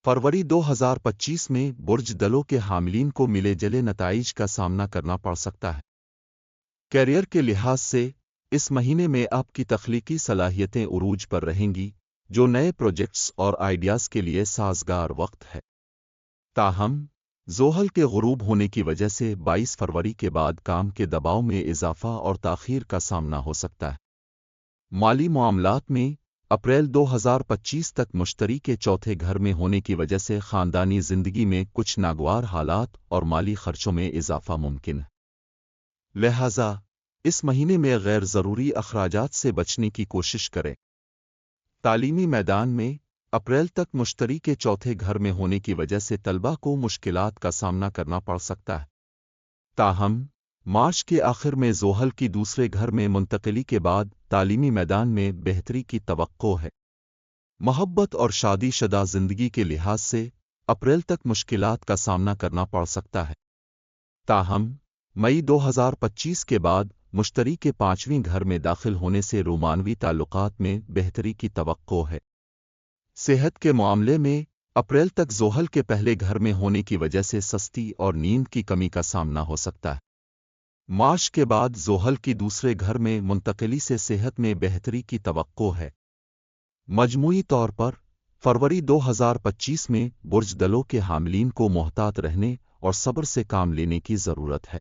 फरवरी 2025 में बुर्ज दलों के हामिलीन को मिले जले नताइज का सामना करना पड़ सकता है। कैरियर के लिहाज से इस महीने में आपकी तख्लीकी सलाहियतें उरूज पर रहेंगी, जो नए प्रोजेक्ट्स और आइडियाज़ के लिए साज़गार वक्त है। ताहम ज़ोहल के गुरूब होने की वजह से 22 फरवरी के बाद काम के दबाव में इजाफा और ताख़ीर का सामना हो सकता है। माली मामलात में अप्रैल 2025 तक मुश्तरी के चौथे घर में होने की वजह से ख़ानदानी ज़िंदगी में कुछ नागवार हालात और माली खर्चों में इजाफा मुमकिन है। लिहाजा इस महीने में गैर ज़रूरी अखराजात से बचने की कोशिश करें। तालीमी मैदान में अप्रैल तक मुश्तरी के चौथे घर में होने की वजह से तलबा को मुश्किलात का सामना करना पड़ सकता है। ताहम मार्च के आखिर में ज़ोहल की दूसरे घर में मुंतकिली के बाद तालीमी मैदान में बेहतरी की तवक्को है। मोहब्बत और शादीशुदा ज़िंदगी के लिहाज से अप्रैल तक मुश्किलात का सामना करना पड़ सकता है। ताहम मई 2025 के बाद मुश्तरी के पांचवीं घर में दाखिल होने से रोमानवी ताल्लुकात में बेहतरी की तवक्को है। सेहत के मामले में अप्रैल तक ज़ोहल के पहले घर में होने की वजह से सस्ती और नींद की कमी का सामना हो सकता है। मार्च के बाद ज़ोहल की दूसरे घर में मुंतकिली से सेहत में बेहतरी की तवक्को है। मजमूई तौर पर फरवरी 2025 में बुर्ज दलों के हामिलीन को मोहतात रहने और सब्र से काम लेने की ज़रूरत है।